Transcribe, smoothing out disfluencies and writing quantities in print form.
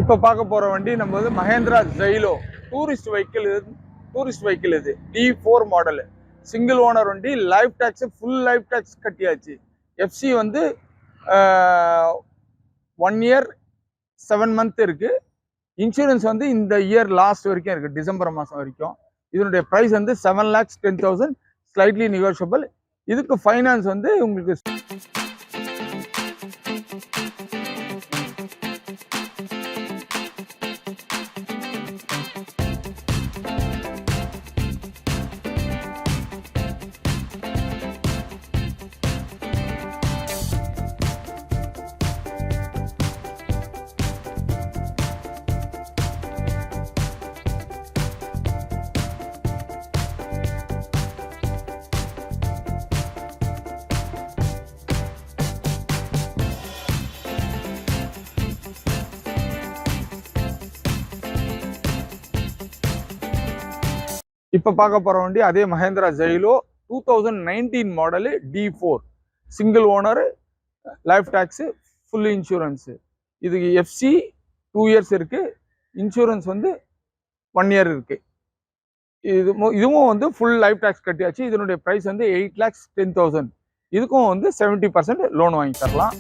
இப்போ பார்க்க போற வண்டி நம்ம வந்து மஹேந்திரா ஜெயிலோ டூரிஸ்ட் வெஹிக்கிள் இது D4 மாடல் சிங்கிள் ஓனர் வண்டி. Life tax full life tax கட்டியாச்சு. எஃப்சி வந்து 1 இயர் 7 மந்த் இருக்கு. இன்சூரன்ஸ் வந்து இந்த இயர் லாஸ்ட் வரைக்கும் இருக்கு, டிசம்பர் மாதம் வரைக்கும். இதனுடைய ப்ரைஸ் வந்து 7,10,000, ஸ்லைட்லி நெகோஷியபிள். இதுக்கு ஃபைனான்ஸ் வந்து உங்களுக்கு இப்போ பார்க்க போகிற வண்டி அதே Mahindra Xylo 2019 model D4 single owner, life tax, full insurance. இதுக்கு எஃப்சி 2 இயர்ஸ் இருக்கு, இன்சூரன்ஸ் வந்து 1 இயர் இருக்கு. இதுவும் வந்து ஃபுல் லைஃப் டாக்ஸ் கட்டியாச்சு. இதனுடைய ப்ரைஸ் வந்து 8,10,000. இதுக்கும் வந்து 70% லோன் வாங்கி தரலாம்.